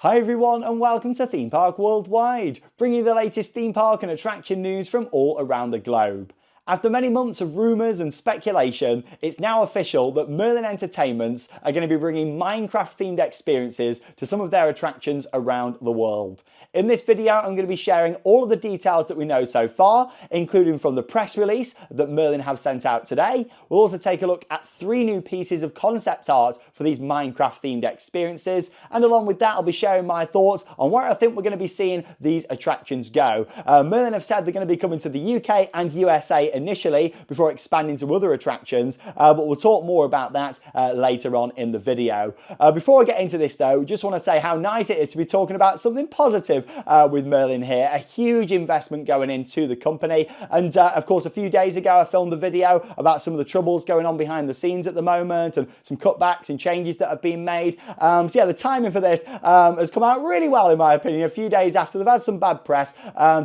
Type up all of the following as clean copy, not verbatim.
Hi everyone and welcome to Theme Park Worldwide, bringing you the latest theme park and attraction news from all around the globe. After many months of rumours and speculation, it's now official that Merlin Entertainments are going to be bringing Minecraft themed experiences to some of their attractions around the world. In this video, I'm going to be sharing all of the details that we know so far, including from the press release that Merlin have sent out today. We'll also take a look at 3 new pieces of concept art for these Minecraft themed experiences, and along with that I'll be sharing my thoughts on where I think we're going to be seeing these attractions go. Merlin have said they're going to be coming to the UK and USA initially before expanding to other attractions, but we'll talk more about that later on in the video. Before I get into this though, just want to say how nice it is to be talking about something positive with Merlin here. A huge investment going into the company, and of course a few days ago I filmed a video about some of the troubles going on behind the scenes at the moment and some cutbacks and changes that have been made. So yeah, the timing for this has come out really well in my opinion, a few days after they've had some bad press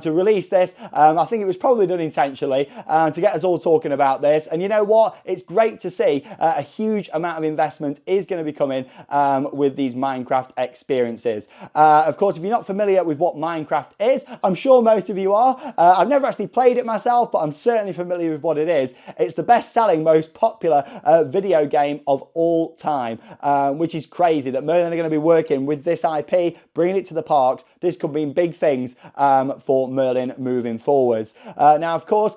to release this. I think it was probably done intentionally to get us all talking about this, and you know what, it's great to see a huge amount of investment is going to be coming with these Minecraft experiences. Of course, if you're not familiar with what Minecraft is, I'm sure most of you are. I've never actually played it myself, but I'm certainly familiar with what it is. It's the best-selling, most popular video game of all time, which is crazy that Merlin are going to be working with this IP, bringing it to the parks. This could mean big things for Merlin moving forwards. Now, of course,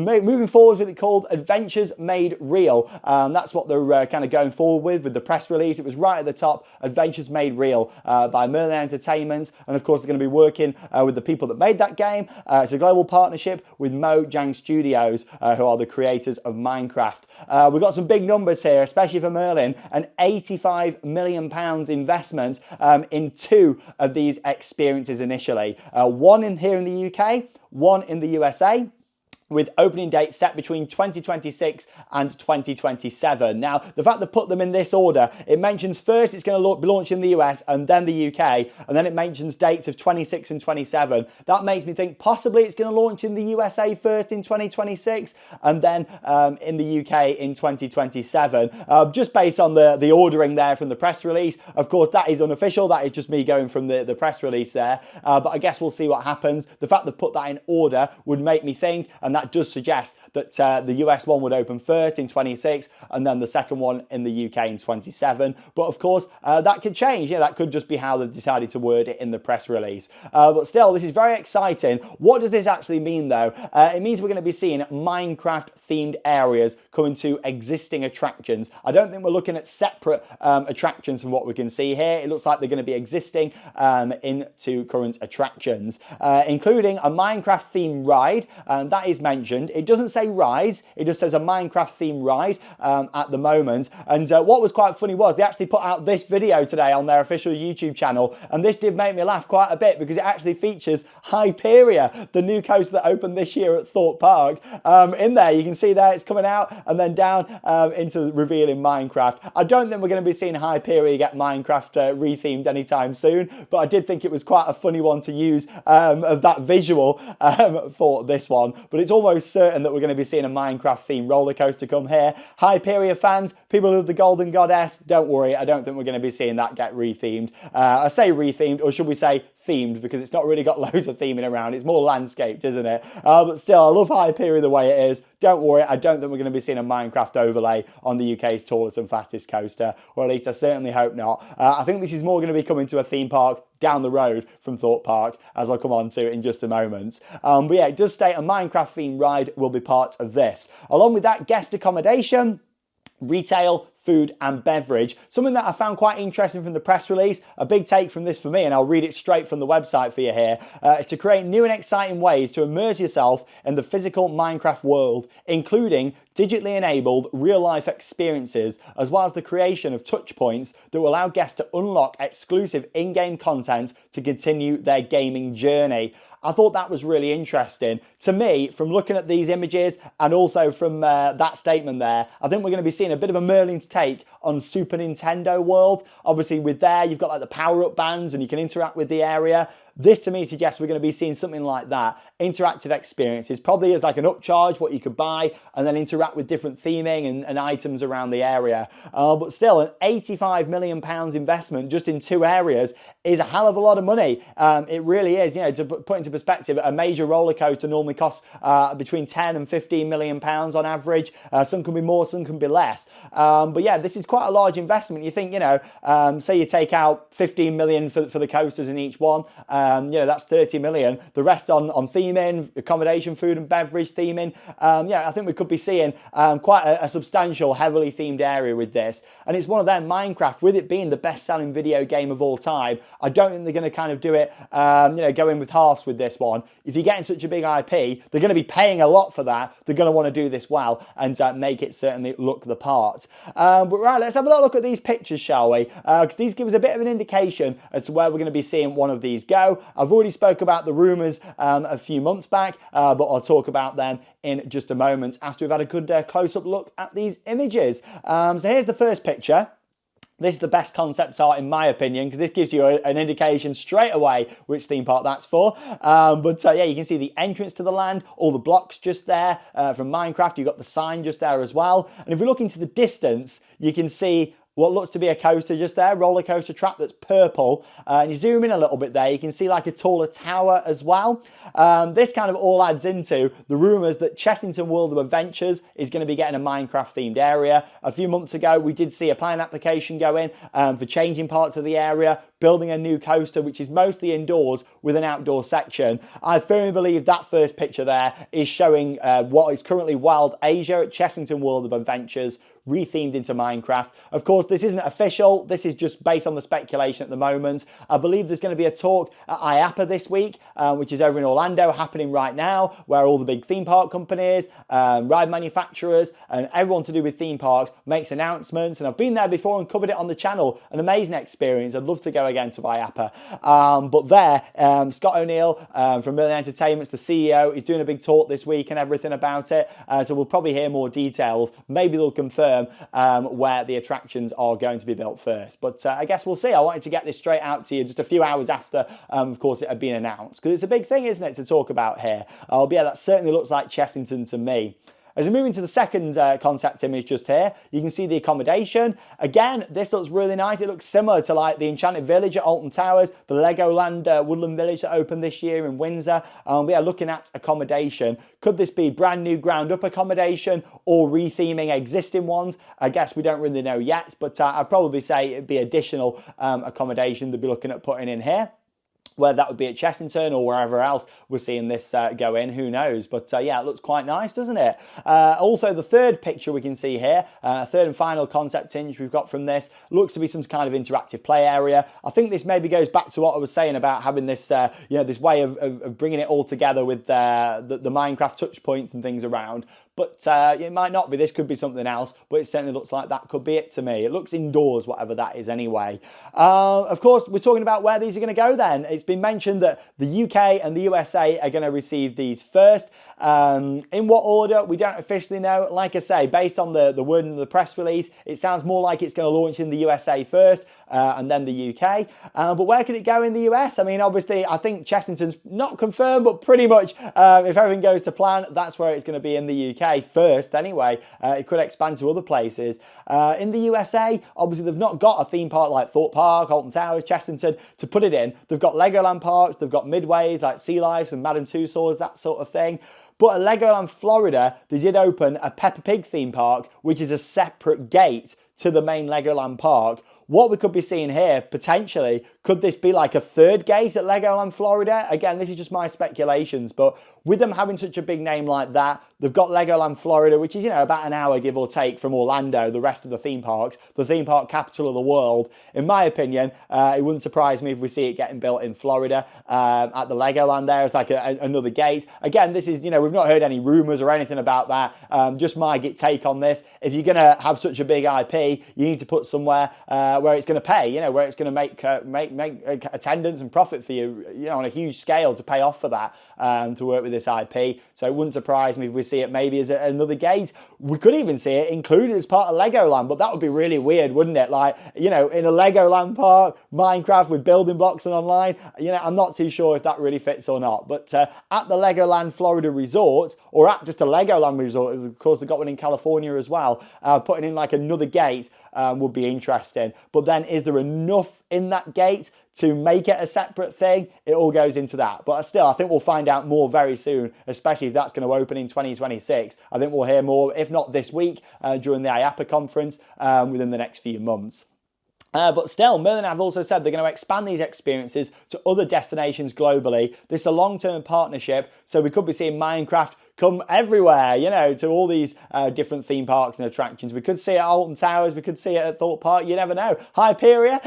moving forward with it called Adventures Made Real. That's what they're kind of going forward with the press release. It was right at the top, Adventures Made Real by Merlin Entertainments, and of course they're going to be working with the people that made that game. It's a global partnership with Mojang Studios, who are the creators of Minecraft. We've got some big numbers here, especially for Merlin, an £85 million investment in 2 of these experiences initially. One here in the UK, one in the USA, with opening dates set between 2026 and 2027. Now, the fact they've put them in this order, it mentions first it's going to be launched in the US and then the UK, and then it mentions dates of 26 and 27. That makes me think possibly it's going to launch in the USA first in 2026 and then in the UK in 2027. Just based on the ordering there from the press release. Of course, that is unofficial. That is just me going from the press release there. But I guess we'll see what happens. The fact they've put that in order would make me think, and that does suggest that the US one would open first in 26 and then the second one in the UK in 27. But of course, that could change. Yeah, that could just be how they've decided to word it in the press release. But still, this is very exciting. What does this actually mean though? It means we're going to be seeing Minecraft themed areas coming to existing attractions. I don't think we're looking at separate attractions from what we can see here. It looks like they're going to be existing into current attractions, including a Minecraft themed ride, and that is mentioned. It doesn't say rides, it just says a Minecraft themed ride at the moment. And what was quite funny was they actually put out this video today on their official YouTube channel, and this did make me laugh quite a bit because it actually features Hyperia, the new coaster that opened this year at Thorpe Park. In there you can see there it's coming out and then down into revealing Minecraft. I don't think we're going to be seeing Hyperia get Minecraft rethemed anytime soon, but I did think it was quite a funny one to use of that visual for this one. But it's almost certain that we're going to be seeing a Minecraft themed roller coaster come here. Hyperia fans, people who love the Golden Goddess, don't worry, I don't think we're going to be seeing that get rethemed. I say rethemed, or should we say themed, because it's not really got loads of theming around. It's more landscaped, isn't it? But still, I love Hyperia the way it is. Don't worry, I don't think we're going to be seeing a Minecraft overlay on the UK's tallest and fastest coaster, or at least I certainly hope not. I think this is more going to be coming to a theme park down the road from Thorpe Park, as I'll come on to in just a moment. But yeah, it does state a Minecraft themed ride will be part of this. Along with that, guest accommodation, retail, food and beverage. Something that I found quite interesting from the press release, a big take from this for me, and I'll read it straight from the website for you here, is to create new and exciting ways to immerse yourself in the physical Minecraft world, including digitally enabled real-life experiences, as well as the creation of touch points that will allow guests to unlock exclusive in-game content to continue their gaming journey. I thought that was really interesting. To me, from looking at these images and also from that statement there, I think we're going to be seeing a bit of a Merlin's take on Super Nintendo World. Obviously with there, you've got like the power-up bands and you can interact with the area. This to me suggests we're going to be seeing something like that. Interactive experiences, probably as like an upcharge, what you could buy, and then interact with different theming and items around the area. But still, an £85 million investment just in 2 areas is a hell of a lot of money. It really is. You know, to put into perspective, a major roller coaster normally costs between 10 and 15 million pounds on average. Some can be more, some can be less. But yeah, this is quite a large investment. You think, you know, say you take out 15 million for the coasters in each one. You know, that's 30 million. The rest on theming, accommodation, food and beverage theming. Yeah, I think we could be seeing quite a substantial, heavily themed area with this. And it's one of them, Minecraft, with it being the best-selling video game of all time, I don't think they're going to kind of do it, you know, go in with halves with this one. If you're getting such a big IP, they're going to be paying a lot for that. They're going to want to do this well and make it certainly look the part. But right, let's have a little look at these pictures, shall we? Because these give us a bit of an indication as to where we're going to be seeing one of these go. I've already spoke about the rumours a few months back, but I'll talk about them in just a moment after we've had a good close-up look at these images. So here's the first picture. This is the best concept art in my opinion, because this gives you an indication straight away which theme park that's for. Yeah, you can see the entrance to the land, all the blocks just there from Minecraft. You've got the sign just there as well. And if we look into the distance, you can see what looks to be a coaster just there, roller coaster track that's purple. And you zoom in a little bit there, you can see like a taller tower as well. This kind of all adds into the rumours that Chessington World of Adventures is going to be getting a Minecraft themed area. A few months ago, we did see a planning application go in for changing parts of the area, building a new coaster, which is mostly indoors with an outdoor section. I firmly believe that first picture there is showing what is currently Wild Asia at Chessington World of Adventures, rethemed into Minecraft. Of course, this isn't official. This is just based on the speculation at the moment. I believe there's going to be a talk at IAAPA this week, which is over in Orlando, happening right now, where all the big theme park companies, ride manufacturers, and everyone to do with theme parks makes announcements. And I've been there before and covered it on the channel. An amazing experience. I'd love to go again to IAAPA. But there, Scott O'Neill from Merlin Entertainments, the CEO, is doing a big talk this week and everything about it. So we'll probably hear more details. Maybe they'll confirm where the attractions are going to be built first. But I guess we'll see. I wanted to get this straight out to you just a few hours after, of course, it had been announced. Because it's a big thing, isn't it, to talk about here. But yeah, that certainly looks like Chessington to me. As we move into the second concept image just here, you can see the accommodation. Again, this looks really nice. It looks similar to like the Enchanted Village at Alton Towers, the Legoland Woodland Village that opened this year in Windsor. We are looking at accommodation. Could this be brand new ground up accommodation or retheming existing ones? I guess we don't really know yet, but I'd probably say it'd be additional accommodation they'd be looking at putting in here. Whether that would be at Chessington or wherever else we're seeing this go in, who knows? But yeah, it looks quite nice, doesn't it? Also, the third picture we can see here, third and final concept image we've got from this, looks to be some kind of interactive play area. I think this maybe goes back to what I was saying about having this, you know, this way of bringing it all together with the Minecraft touch points and things around. But it might not be. This could be something else, but it certainly looks like that could be it to me. It looks indoors, whatever that is anyway. Of course, we're talking about where these are going to go then. It's been mentioned that the UK and the USA are going to receive these first. In what order, we don't officially know. Like I say, based on the wording of the press release, it sounds more like it's going to launch in the USA first and then the UK. But where could it go in the US? I mean, obviously, I think Chessington's not confirmed, but pretty much if everything goes to plan, that's where it's going to be in the UK first anyway. It could expand to other places. In the USA, obviously, they've not got a theme park like Thorpe Park, Alton Towers, Chessington to put it in. They've got Legoland parks, they've got midways like Sea Life and Madame Tussauds, that sort of thing. But at Legoland Florida, they did open a Peppa Pig theme park, which is a separate gate to the main Legoland park. What we could be seeing here, potentially, could this be like a third gate at Legoland Florida? Again, this is just my speculations, but with them having such a big name like that, they've got Legoland Florida, which is, you know, about an hour, give or take, from Orlando, the rest of the theme parks, the theme park capital of the world. In my opinion, it wouldn't surprise me if we see it getting built in Florida at the Legoland there. It's like another gate. Again, this is, you know, we've not heard any rumours or anything about that. Just my take on this. If you're going to have such a big IP, IP, you need to put somewhere where it's going to pay, you know, where it's going to make attendance and profit for you, you know, on a huge scale to pay off for that, to work with this IP. So it wouldn't surprise me if we see it maybe as another gate. We could even see it included as part of Legoland, but that would be really weird, wouldn't it? Like, you know, in a Legoland park, Minecraft with building blocks and online, you know, I'm not too sure if that really fits or not. But at the Legoland Florida resort, or at just a Legoland resort, of course they've got one in California as well, putting in like another gate would be interesting. But then is there enough in that gate to make it a separate thing? It all goes into that. But still, I think we'll find out more very soon, especially if that's going to open in 2026. I think we'll hear more, if not this week, during the IAPA conference, within the next few months. But still, Merlin have also said they're going to expand these experiences to other destinations globally. This is a long-term partnership, so we could be seeing Minecraft come everywhere, you know, to all these different theme parks and attractions. We could see it at Alton Towers, we could see it at Thorpe Park, you never know. Hyperia,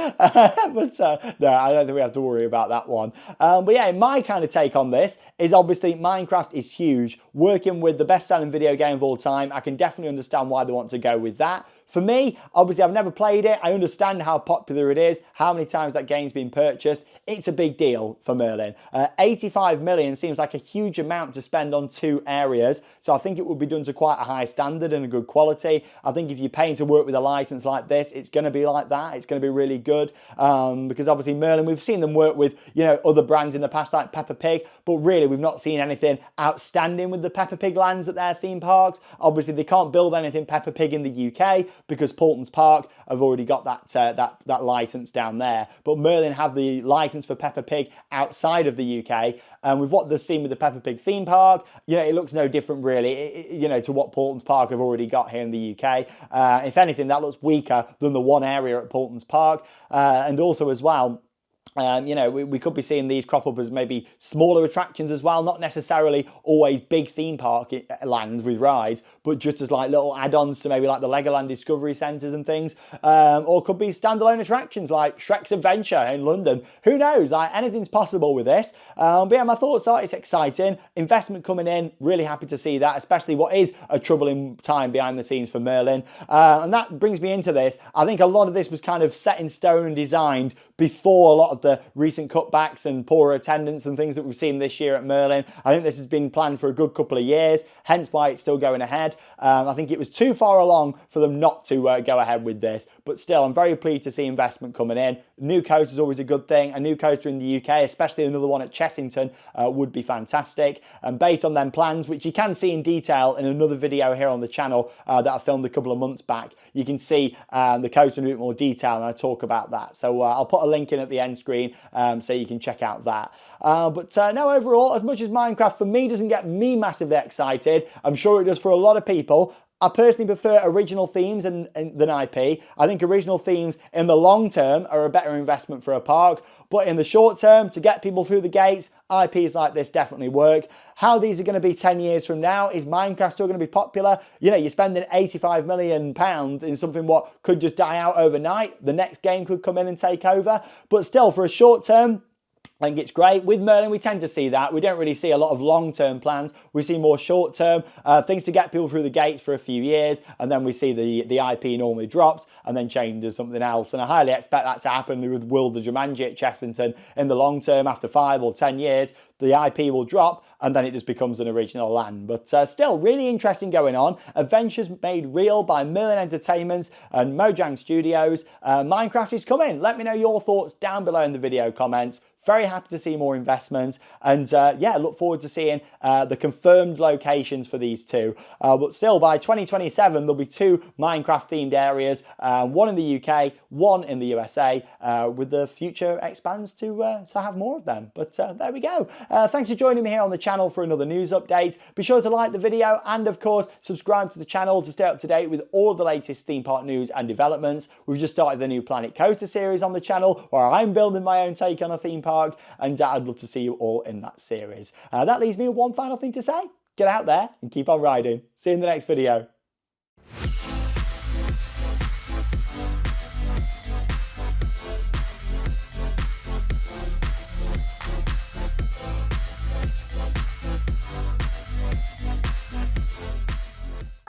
but no, I don't think we have to worry about that one. But yeah, my kind of take on this is obviously Minecraft is huge. Working with the best-selling video game of all time, I can definitely understand why they want to go with that. For me, obviously I've never played it. I understand how popular it is, how many times that game's been purchased. It's a big deal for Merlin. 85 million seems like a huge amount to spend on two areas, so I think it would be done to quite a high standard and a good quality. I think if you're paying to work with a license like this, it's going to be like that. It's going to be really good, because obviously Merlin, we've seen them work with, you know, other brands in the past like Peppa Pig, but really we've not seen anything outstanding with the Peppa Pig lands at their theme parks. Obviously they can't build anything Peppa Pig in the UK because Paulton's Park have already got that license down there, but Merlin have the license for Peppa Pig outside of the UK, and with what they've seen with the Peppa Pig theme park, you know, it looks no different really, you know, to what Paulton's Park have already got here in the UK. If anything, that looks weaker than the one area at Paulton's Park, and also as well, you know, we could be seeing these crop up as maybe smaller attractions as well, not necessarily always big theme park lands with rides, but just as like little add-ons to maybe like the Legoland Discovery Centres and things, or could be standalone attractions like Shrek's Adventure in London. Who knows? Like, anything's possible with this. But yeah, my thoughts are it's exciting. Investment coming in, really happy to see that, especially what is a troubling time behind the scenes for Merlin. And that brings me into this. I think a lot of this was kind of set in stone and designed before a lot of the recent cutbacks and poorer attendance and things that we've seen this year at Merlin. I think this has been planned for a good couple of years, hence why it's still going ahead. I think it was too far along for them not to go ahead with this, but still I'm very pleased to see investment coming in. New coaster is always a good thing. A new coaster in the UK, especially another one at Chessington, would be fantastic. And based on them plans, which you can see in detail in another video here on the channel that I filmed a couple of months back, you can see the coaster in a bit more detail and I talk about that. So I'll put a link in at the end screen so you can check out that. But no, overall, as much as Minecraft for me doesn't get me massively excited, I'm sure it does for a lot of people. I personally prefer original themes than IP. I think original themes in the long term are a better investment for a park, but in the short term, to get people through the gates, IPs like this definitely work. How these are going to be 10 years from now, is Minecraft still going to be popular? You know, you're spending £85 million in something what could just die out overnight. The next game could come in and take over, but still for a short term, I think it's great. With Merlin, we tend to see that. We don't really see a lot of long-term plans. We see more short-term things to get people through the gates for a few years, and then we see the IP normally dropped and then changed to something else. And I highly expect that to happen with World of Jumanji at Chessington. In the long term, after 5 or 10 years, the IP will drop and then it just becomes an original land. But still, really interesting going on. Adventures made real by Merlin Entertainments and Mojang Studios. Minecraft is coming. Let me know your thoughts down below in the video comments. Very happy to see more investments, and yeah, look forward to seeing the confirmed locations for these two. But still, by 2027, there'll be 2 Minecraft themed areas, one in the UK, one in the USA, with the future expands to have more of them. But there we go. Thanks for joining me here on the channel for another news update. Be sure to like the video and, of course, subscribe to the channel to stay up to date with all the latest theme park news and developments. We've just started the new Planet Coaster series on the channel, where I'm building my own take on a theme park, and I'd love to see you all in that series. That leaves me with one final thing to say. Get out there and keep on riding. See you in the next video.